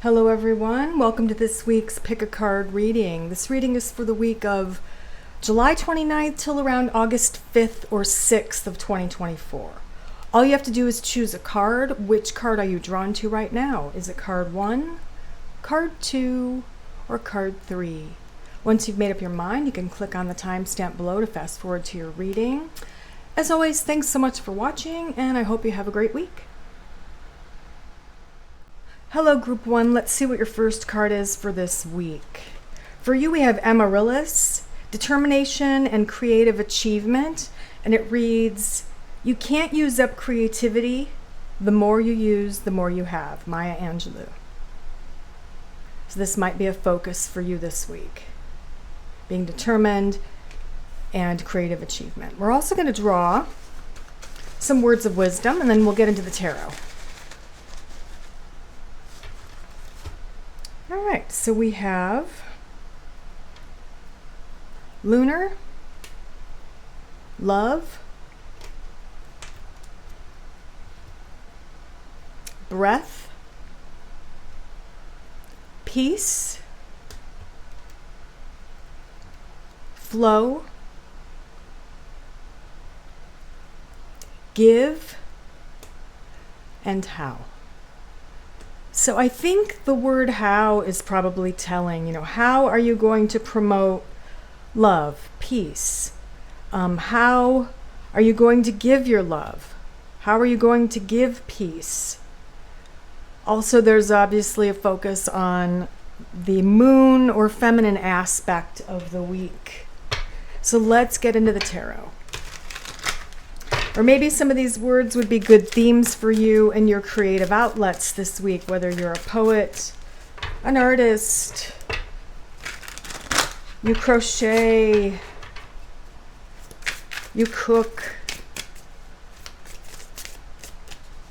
Hello everyone, welcome to this week's Pick a Card reading. This reading is for the week of July 29th till around August 5th or 6th of 2024. All you have to do is choose a card. Which card are you drawn to right now? Is it card 1, card 2, or card 3? Once you've made up your mind, you can click on the timestamp below to fast forward to your reading. As always, thanks so much for watching, and I hope you have a great week. Hello Group 1, let's see what your first card is for this week. For you we have Amaryllis, Determination and Creative Achievement, and it reads, "You can't use up creativity. The more you use, the more you have." Maya Angelou. So this might be a focus for you this week, being determined and creative achievement. We're also going to draw some words of wisdom, and then we'll get into the tarot. All right, so we have lunar, love, breath, peace, flow, give, and how. So I think the word how is probably telling, how are you going to promote love, peace? How are you going to give your love? How are you going to give peace? Also, there's obviously a focus on the moon or feminine aspect of the week. So let's get into the tarot. Or maybe some of these words would be good themes for you and your creative outlets this week, whether you're a poet, an artist, you crochet, you cook.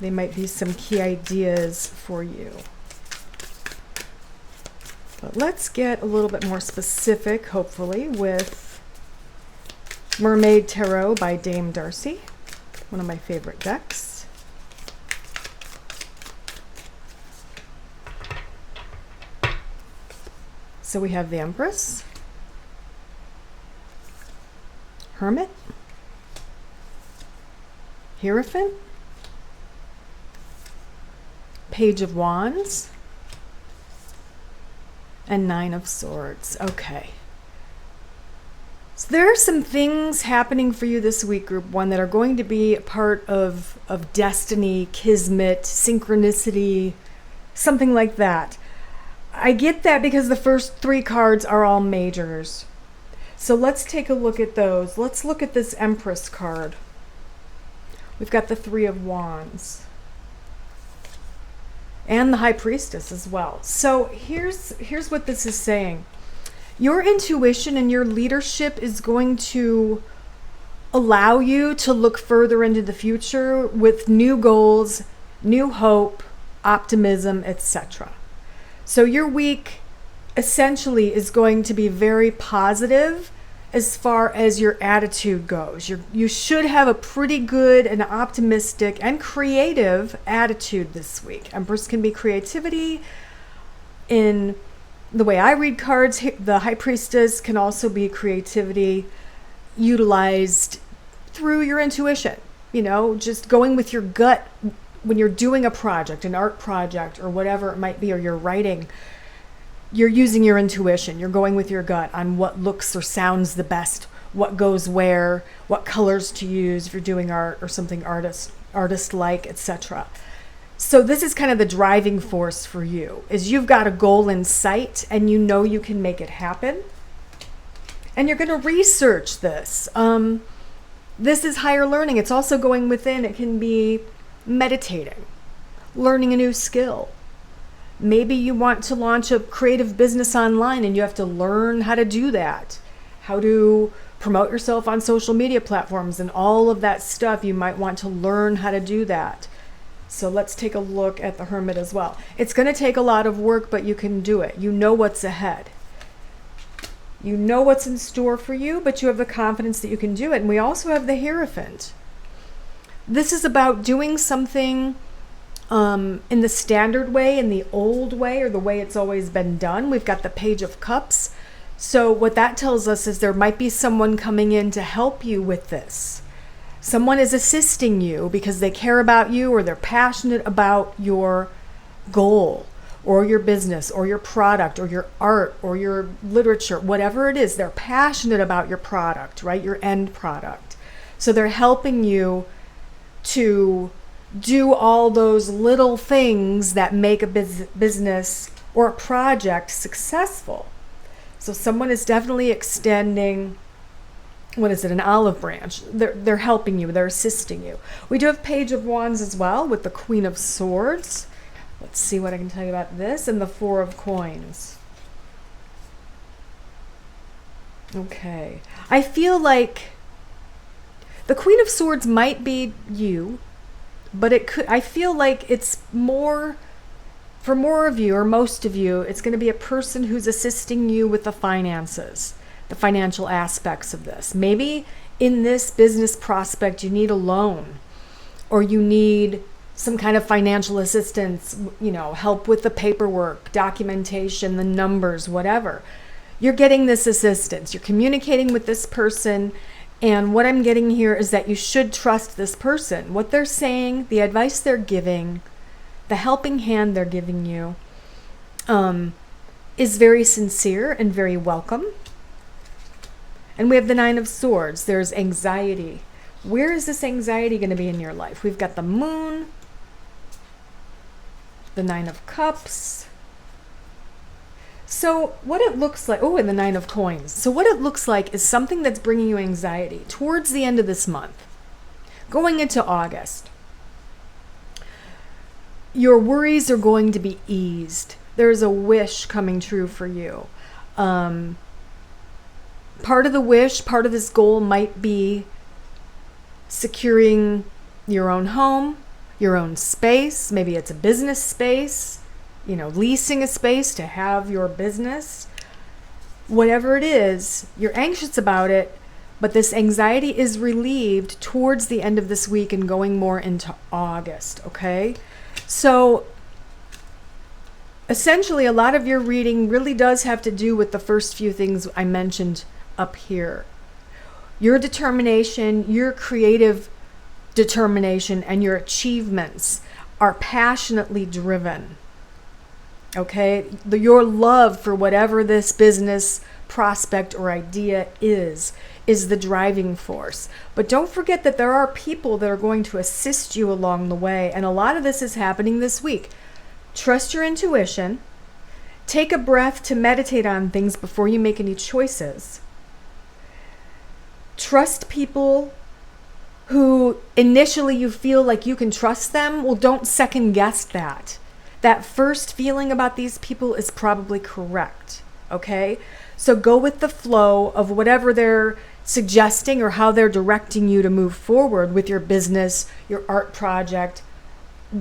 They might be some key ideas for you. But let's get a little bit more specific, hopefully, with Mermaid Tarot by Dame Darcy. One of my favorite decks. So we have the Empress, Hermit, Hierophant, Page of Wands, and Nine of Swords. Okay. So there are some things happening for you this week, Group 1, that are going to be a part of destiny, kismet, synchronicity, something like that. I get that because the first 3 cards are all majors. So let's take a look at those. Let's look at this Empress card. We've got the 3 of Wands. And the High Priestess as well. So here's what this is saying. Your intuition and your leadership is going to allow you to look further into the future with new goals, new hope, optimism, etc. So your week essentially is going to be very positive as far as your attitude goes. You should have a pretty good and optimistic and creative attitude this week. Empress can be creativity. In the way I read cards, the High Priestess can also be creativity utilized through your intuition. Just going with your gut when you're doing a project, an art project, or whatever it might be, or you're writing. You're using your intuition. You're going with your gut on what looks or sounds the best, what goes where, what colors to use if you're doing art or something artist-like, etc. So this is kind of the driving force for you, is you've got a goal in sight and you know you can make it happen. And you're going to research this. This is higher learning. It's also going within. It can be meditating, learning a new skill. Maybe you want to launch a creative business online and you have to learn how to do that, how to promote yourself on social media platforms and all of that stuff. You might want to learn how to do that. So let's take a look at the Hermit as well. It's going to take a lot of work, but you can do it. You know what's ahead. You know what's in store for you, but you have the confidence that you can do it. And we also have the Hierophant. This is about doing something in the standard way, in the old way, or the way it's always been done. We've got the Page of Cups. So what that tells us is there might be someone coming in to help you with this. Someone is assisting you because they care about you, or they're passionate about your goal or your business or your product or your art or your literature, whatever it is. They're passionate about your product, right? Your end product. So they're helping you to do all those little things that make a business or a project successful. So someone is definitely extending, what is it, an olive branch. They're helping you, they're assisting you. We do have Page of Wands as well with the Queen of Swords. Let's see what I can tell you about this, and the Four of Coins. Okay. I feel like the Queen of Swords might be you, but I feel like it's more, for more of you or most of you, it's going to be a person who's assisting you with the finances, the financial aspects of this. Maybe in this business prospect, you need a loan, or you need some kind of financial assistance, help with the paperwork, documentation, the numbers, whatever. You're getting this assistance. You're communicating with this person. And what I'm getting here is that you should trust this person. What they're saying, the advice they're giving, the helping hand they're giving you is very sincere and very welcome. And we have the Nine of Swords. There's anxiety. Where is this anxiety going to be in your life? We've got the Moon, the Nine of Cups. So what it looks like, and the Nine of Coins. So what it looks like is something that's bringing you anxiety towards the end of this month, going into August. Your worries are going to be eased. There's a wish coming true for you. Part of the wish, part of this goal might be securing your own home, your own space. Maybe it's a business space, leasing a space to have your business. Whatever it is, you're anxious about it, but this anxiety is relieved towards the end of this week and going more into August, okay? So essentially, a lot of your reading really does have to do with the first few things I mentioned up here. Your determination, your creative determination, and your achievements are passionately driven. Okay? Your love for whatever this business prospect or idea is the driving force. But don't forget that there are people that are going to assist you along the way, and a lot of this is happening this week. Trust your intuition. Take a breath to meditate on things before you make any choices. Trust people who initially you feel like you can trust them. Well, don't second guess that. That first feeling about these people is probably correct, okay? So go with the flow of whatever they're suggesting or how they're directing you to move forward with your business, your art project,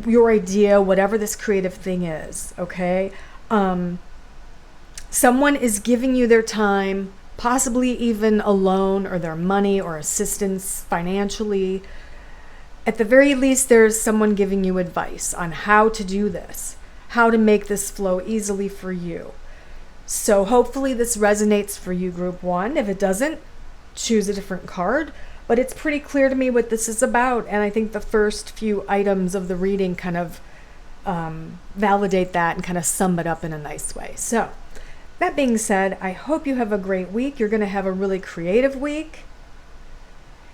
your idea, whatever this creative thing is, okay? Someone is giving you their time, possibly even a loan or their money or assistance financially. At the very least, there's someone giving you advice on how to do this, how to make this flow easily for you. So hopefully this resonates for you, Group 1. If it doesn't, choose a different card. But it's pretty clear to me what this is about, and I think the first few items of the reading kind of validate that and kind of sum it up in a nice way. So that being said, I hope you have a great week. You're going to have a really creative week.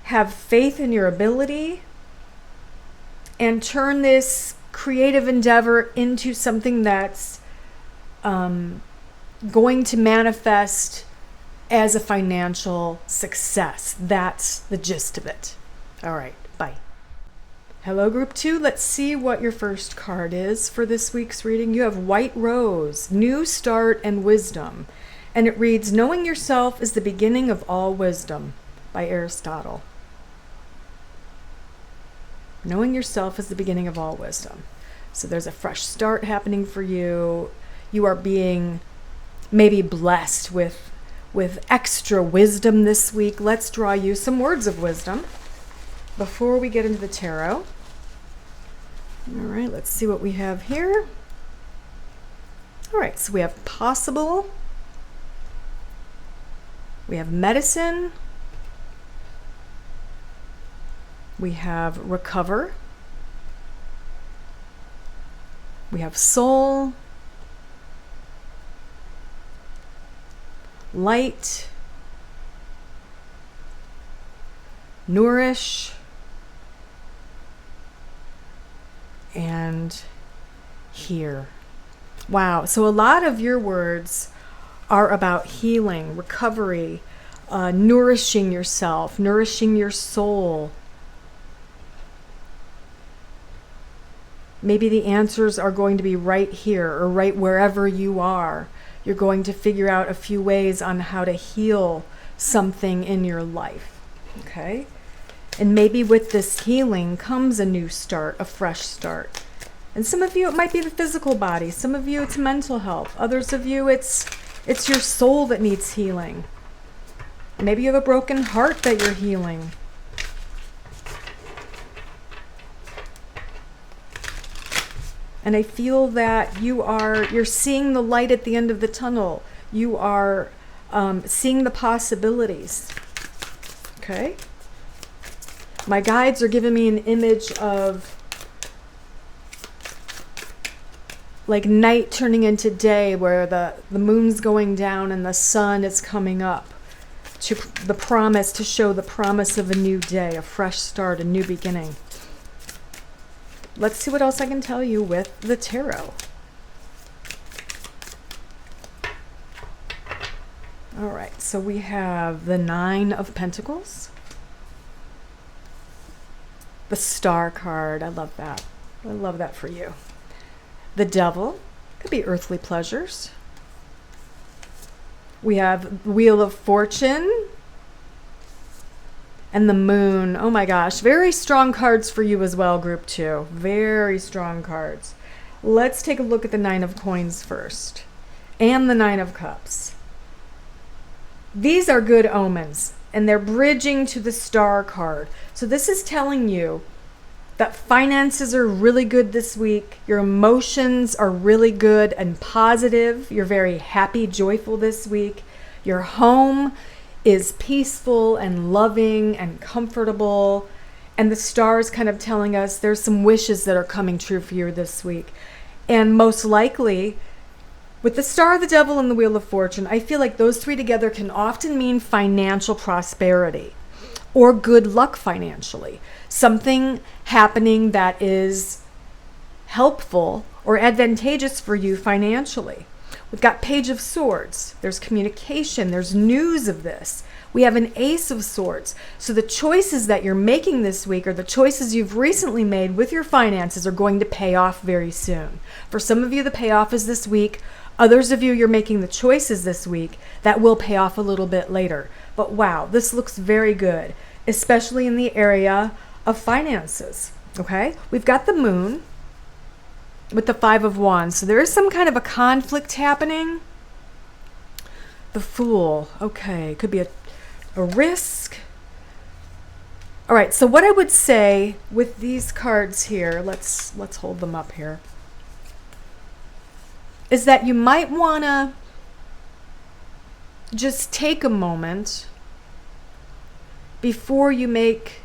Have faith in your ability and turn this creative endeavor into something that's going to manifest as a financial success. That's the gist of it. All right, bye. Hello, Group 2. Let's see what your first card is for this week's reading. You have White Rose, New Start and Wisdom. And it reads, Knowing yourself is the beginning of all wisdom, by Aristotle. Knowing yourself is the beginning of all wisdom. So there's a fresh start happening for you. You are being maybe blessed with extra wisdom this week. Let's draw you some words of wisdom before we get into the tarot. All right, let's see what we have here. All right, so we have possible. We have medicine. We have recover. We have soul. Light. Nourish. And hear. Wow, so a lot of your words are about healing, recovery, nourishing yourself, nourishing your soul. Maybe the answers are going to be right here or right wherever you are. You're going to figure out a few ways on how to heal something in your life, okay? And maybe with this healing comes a new start, a fresh start. And some of you, it might be the physical body. Some of you, it's mental health. Others of you, it's your soul that needs healing. Maybe you have a broken heart that you're healing. And I feel that you're seeing the light at the end of the tunnel. You are seeing the possibilities. Okay? My guides are giving me an image of like night turning into day, where the moon's going down and the sun is coming up, to the promise, to show the promise of a new day, a fresh start, a new beginning. Let's see what else I can tell you with the tarot. All right, so we have the Nine of Pentacles, the Star card. I love that. I love that for you. The Devil, could be earthly pleasures. We have Wheel of Fortune and the Moon. Oh my gosh, very strong cards for you as well, group 2. Very strong cards. Let's take a look at the Nine of Coins first and the Nine of Cups. These are good omens, and they're bridging to the Star card. So this is telling you that finances are really good this week. Your emotions are really good and positive. You're very happy, joyful this week. Your home is peaceful and loving and comfortable. And the stars kind of telling us there's some wishes that are coming true for you this week. And most likely, with the Star, the Devil, and the Wheel of Fortune, I feel like those three together can often mean financial prosperity or good luck financially. Something happening that is helpful or advantageous for you financially. We've got Page of Swords. There's communication. There's news of this. We have an Ace of Swords. So the choices that you're making this week, or the choices you've recently made with your finances, are going to pay off very soon. For some of you, the payoff is this week. Others of you, you're making the choices this week that will pay off a little bit later. But wow, this looks very good, especially in the area of finances. Okay, we've got the Moon with the Five of Wands. So there is some kind of a conflict happening. The Fool. Okay, could be a risk. All right, so what I would say with these cards here, let's hold them up here, is that you might want to just take a moment before you make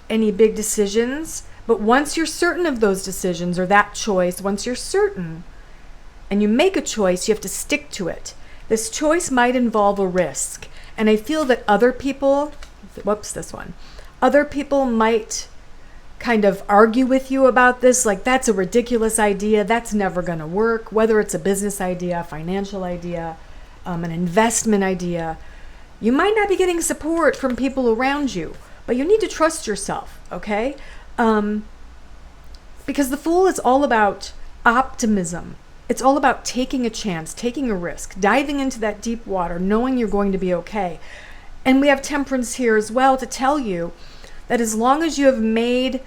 any big decisions. But once you're certain of those decisions or that choice, once you're certain and you make a choice, you have to stick to it. This choice might involve a risk. And I feel that other people might kind of argue with you about this, like that's a ridiculous idea, that's never going to work, whether it's a business idea, financial idea, an investment idea. You might not be getting support from people around you, but you need to trust yourself, okay? Because the Fool is all about optimism. It's all about taking a chance, taking a risk, diving into that deep water, knowing you're going to be okay. And we have Temperance here as well to tell you that as long as you have made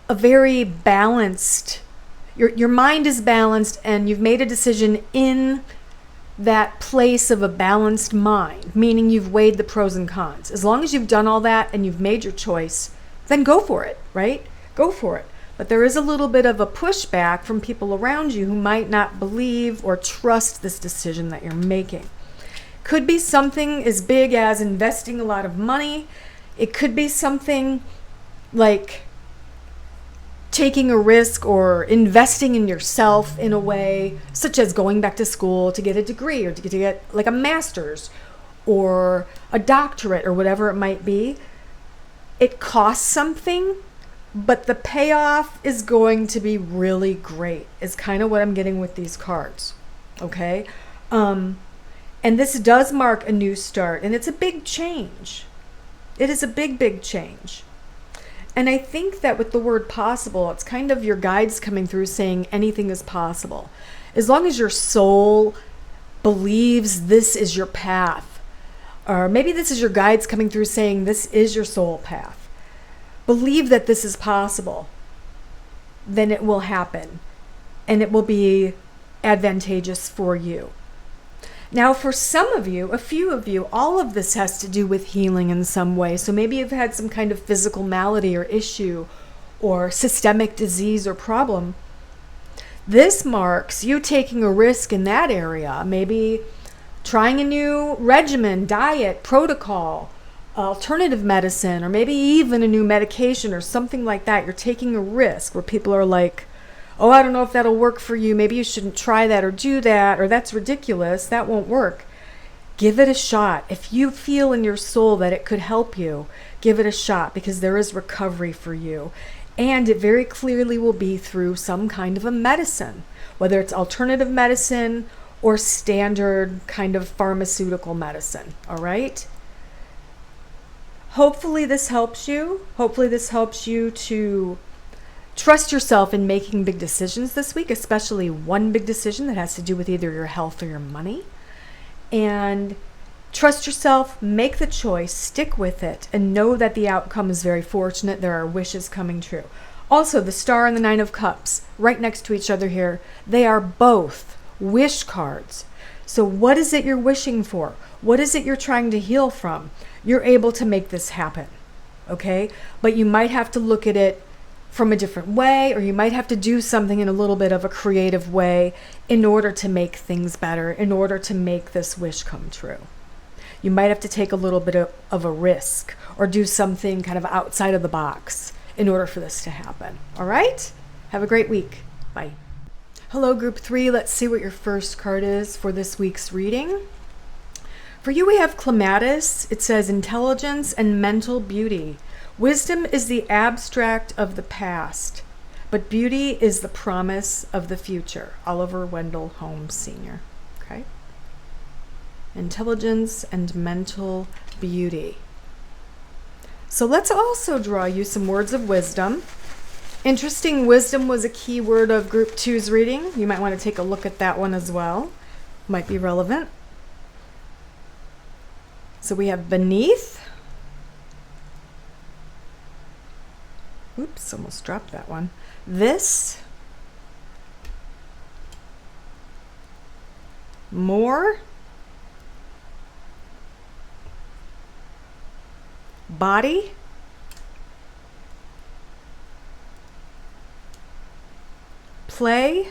a very balanced, your mind is balanced and you've made a decision in that place of a balanced mind, meaning you've weighed the pros and cons. As long as you've done all that and you've made your choice, then go for it, right? Go for it. But there is a little bit of a pushback from people around you who might not believe or trust this decision that you're making. Could be something as big as investing a lot of money. It could be something like taking a risk or investing in yourself in a way, such as going back to school to get a degree or to get like a master's or a doctorate or whatever it might be. It costs something, but the payoff is going to be really great, is kind of what I'm getting with these cards. Okay? And this does mark a new start, and it's a big change. It is a big, big change. And I think that with the word possible, it's kind of your guides coming through saying anything is possible. As long as your soul believes this is your path, or maybe this is your guides coming through saying this is your soul path. Believe that this is possible, then it will happen, and it will be advantageous for you. Now, for some of you, a few of you, all of this has to do with healing in some way. So maybe you've had some kind of physical malady or issue or systemic disease or problem. This marks you taking a risk in that area, maybe trying a new regimen, diet, protocol, alternative medicine, or maybe even a new medication or something like that. You're taking a risk where people are like, oh, I don't know if that'll work for you. Maybe you shouldn't try that or do that, or that's ridiculous. That won't work. Give it a shot. If you feel in your soul that it could help you, give it a shot, because there is recovery for you. And it very clearly will be through some kind of a medicine, whether it's alternative medicine or standard kind of pharmaceutical medicine. All right? Hopefully this helps you. Hopefully this helps you to trust yourself in making big decisions this week, especially one big decision that has to do with either your health or your money. And trust yourself, make the choice, stick with it, and know that the outcome is very fortunate. There are wishes coming true. Also, the Star and the Nine of Cups, right next to each other here, they are both wish cards. So what is it you're wishing for? What is it you're trying to heal from? You're able to make this happen, okay? But you might have to look at it from a different way, or you might have to do something in a little bit of a creative way in order to make things better, in order to make this wish come true. You might have to take a little bit of a risk or do something kind of outside of the box in order for this to happen. All right? Have a great week. Bye. Hello, Group 3. Let's see what your first card is for this week's reading. For you, we have Clematis. It says intelligence and mental beauty. Wisdom is the abstract of the past, but beauty is the promise of the future. Oliver Wendell Holmes Sr. Okay? Intelligence and mental beauty. So let's also draw you some words of wisdom. Interesting, wisdom was a key word of Group 2's reading. You might want to take a look at that one as well. Might be relevant. So we have beneath. Oops, almost dropped that one. This. More. Body. Play.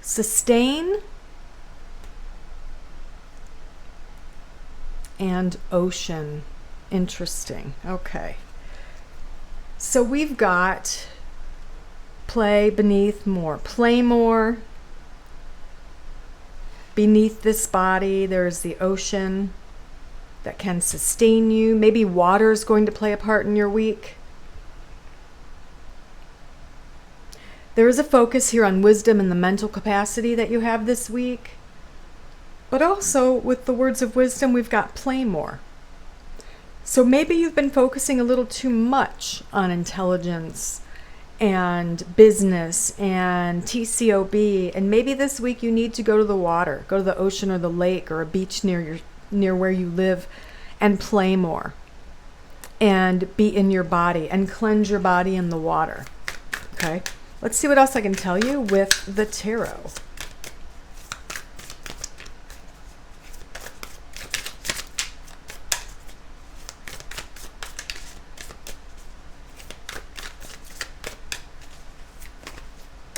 Sustain. And ocean. Interesting. Okay. So we've got play, beneath, more. Play more. Beneath this body, there's the ocean that can sustain you. Maybe water is going to play a part in your week. There is a focus here on wisdom and the mental capacity that you have this week. But also, with the words of wisdom, we've got play more. So maybe you've been focusing a little too much on intelligence and business and TCOB, and maybe this week you need to go to the water, go to the ocean or the lake or a beach near where you live, and play more and be in your body and cleanse your body in the water. Okay, let's see what else I can tell you with the tarot.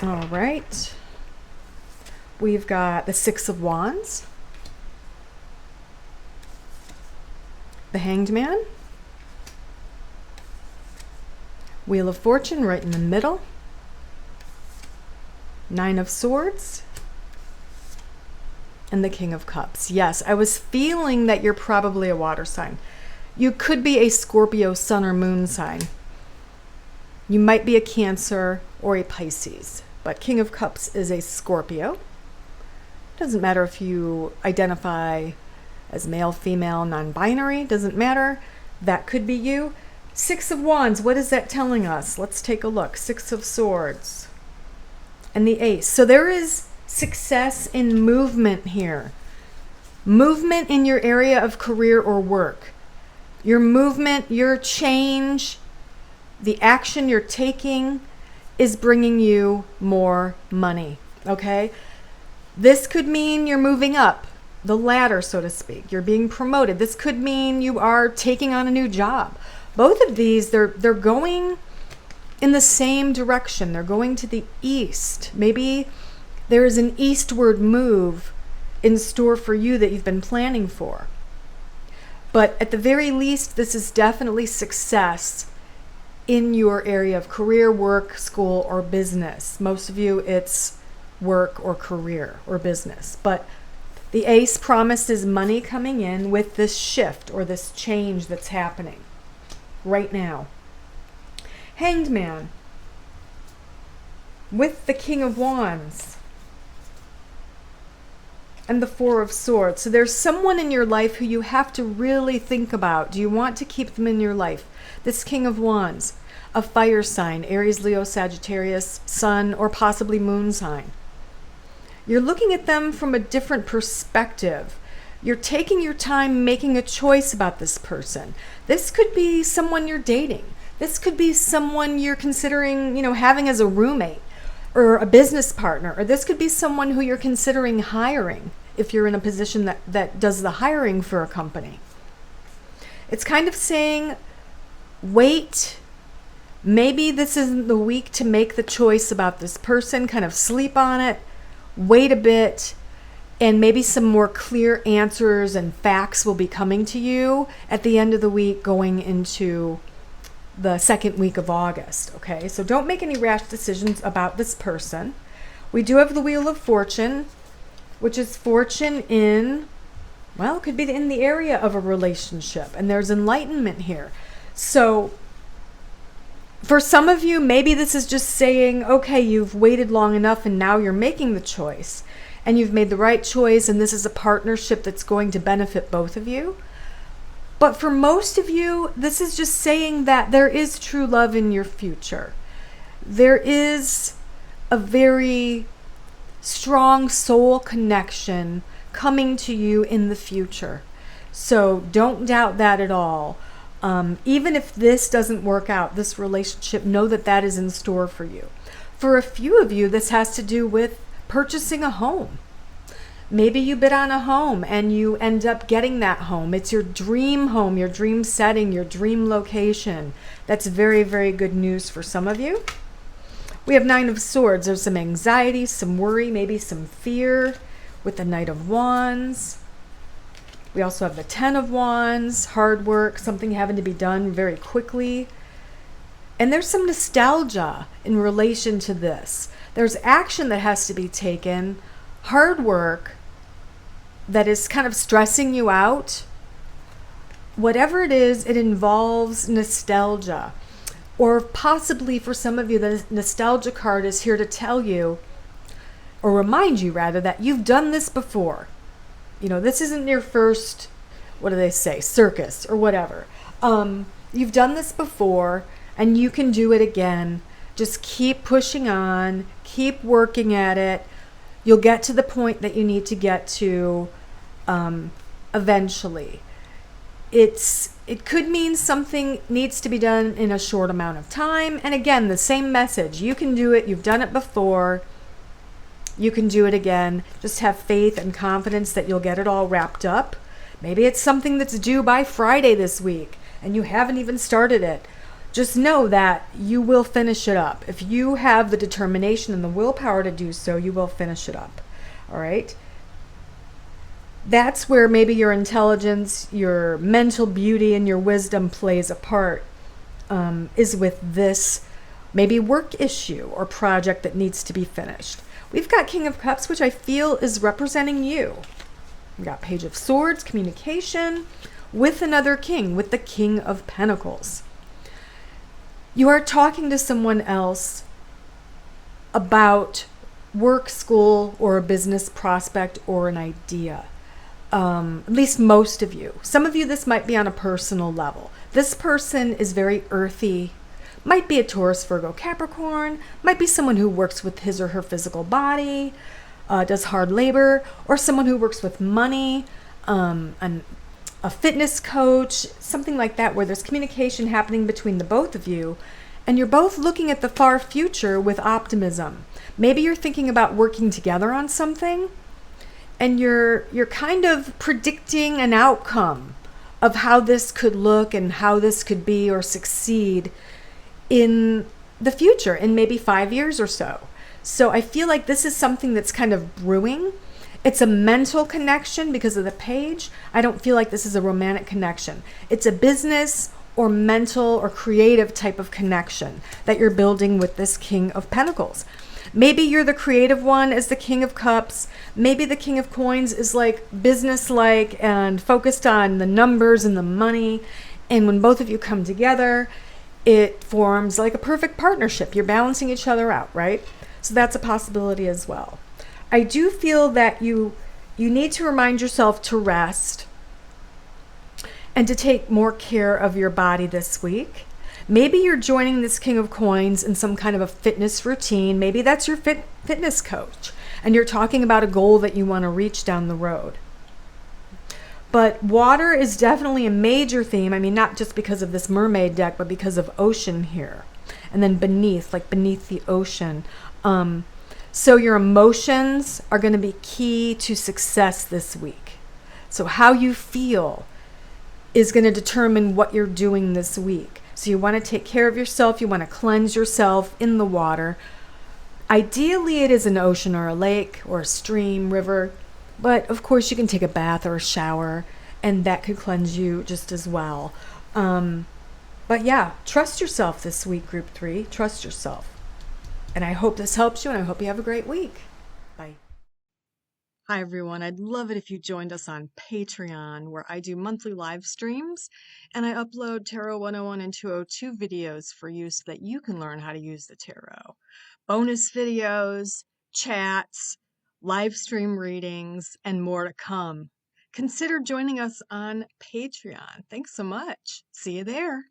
All right. We've got the Six of Wands, the Hanged Man, Wheel of Fortune right in the middle, Nine of Swords, and the King of Cups. Yes, I was feeling that you're probably a water sign. You could be a Scorpio sun or moon sign. You might be a Cancer or a Pisces, but King of Cups is a Scorpio. Doesn't matter if you identify as male, female, non-binary, doesn't matter. That could be you. Six of Wands, what is that telling us? Let's take a look. Six of Swords and the Ace. So there is success in movement here. Movement in your area of career or work. Your movement, your change, the action you're taking is bringing you more money, okay? This could mean you're moving up the ladder, so to speak. You're being promoted. This could mean you are taking on a new job. Both of these, they're going in the same direction. They're going to the east. Maybe there is an eastward move in store for you that you've been planning for. But at the very least, this is definitely success in your area of career, work, school, or business. Most of you, it's work or career or business. But the Ace promises money coming in with this shift or this change that's happening right now. Hanged Man with the King of Wands and the Four of Swords. So there's someone in your life who you have to really think about. Do you want to keep them in your life? This King of Wands, a fire sign, Aries, Leo, Sagittarius, Sun, or possibly Moon sign. You're looking at them from a different perspective. You're taking your time making a choice about this person. This could be someone you're dating. This could be someone you're considering, having as a roommate or a business partner. Or this could be someone who you're considering hiring if you're in a position that does the hiring for a company. It's kind of saying, wait, maybe this isn't the week to make the choice about this person, kind of sleep on it, wait a bit, and maybe some more clear answers and facts will be coming to you at the end of the week going into the second week of August, okay? So don't make any rash decisions about this person. We do have the Wheel of Fortune, which is fortune in, well, it could be in the area of a relationship, and there's enlightenment here. So for some of you, maybe this is just saying, okay, you've waited long enough and now you're making the choice and you've made the right choice and this is a partnership that's going to benefit both of you. But for most of you, this is just saying that there is true love in your future. There is a very strong soul connection coming to you in the future. So don't doubt that at all. Even if this doesn't work out, this relationship, know that that is in store for you. For a few of you, this has to do with purchasing a home. Maybe you bid on a home and you end up getting that home. It's your dream home, your dream setting, your dream location. That's very, very good news for some of you. We have Nine of Swords. There's some anxiety, some worry, maybe some fear with the Knight of Wands. We also have the Ten of Wands, hard work, something having to be done very quickly. And there's some nostalgia in relation to this. There's action that has to be taken, hard work that is kind of stressing you out. Whatever it is, it involves nostalgia. Or possibly for some of you, the nostalgia card is here to tell you, or remind you rather, that you've done this before. This isn't your first, what do they say, circus or whatever. You've done this before and you can do it again. Just keep pushing on, keep working at it. You'll get to the point that you need to get to eventually. It could mean something needs to be done in a short amount of time. And again, the same message. You can do it. You've done it before. You can do it again. Just have faith and confidence that you'll get it all wrapped up. Maybe it's something that's due by Friday this week and you haven't even started it. just know that you will finish it up. If you have the determination and the willpower to do so, you will finish it up. All right? That's where maybe your intelligence, your mental beauty, and your wisdom plays a part, is with this maybe work issue or project that needs to be finished. We've got King of Cups, which I feel is representing you. We've got Page of Swords, communication with another king, with the King of Pentacles. You are talking to someone else about work, school, or a business prospect or an idea. At least most of you. Some of you, this might be on a personal level. This person is very earthy. Might be a Taurus, Virgo, Capricorn. Might be someone who works with his or her physical body, does hard labor, or someone who works with money, a fitness coach, something like that, where there's communication happening between the both of you, and you're both looking at the far future with optimism. Maybe you're thinking about working together on something, and you're kind of predicting an outcome of how this could look and how this could be or succeed in the future, in maybe 5 years or so. So I feel like this is something that's kind of brewing. It's a mental connection because of the page. I don't feel like this is a romantic connection. It's a business or mental or creative type of connection that you're building with this King of Pentacles. Maybe you're the creative one as the King of Cups. Maybe the King of Coins is like business-like and focused on the numbers and the money. And when both of you come together, it forms like a perfect partnership. You're balancing each other out, right? So that's a possibility as well. I do feel that you need to remind yourself to rest and to take more care of your body this week. Maybe you're joining this King of Coins in some kind of a fitness routine. Maybe that's your fitness coach, and you're talking about a goal that you want to reach down the road. But water is definitely a major theme. I mean, not just because of this mermaid deck, but because of ocean here. And then beneath, like beneath the ocean. So your emotions are going to be key to success this week. So how you feel is going to determine what you're doing this week. So you want to take care of yourself. You want to cleanse yourself in the water. Ideally, it is an ocean or a lake or a stream, river. But of course, you can take a bath or a shower, and that could cleanse you just as well. But yeah, trust yourself this week, Group 3. Trust yourself. And I hope this helps you, and I hope you have a great week. Bye. Hi, everyone. I'd love it if you joined us on Patreon, where I do monthly live streams, and I upload Tarot 101 and 202 videos for you so that you can learn how to use the tarot. Bonus videos, chats, live stream readings, and more to come. Consider joining us on Patreon. Thanks so much. See you there.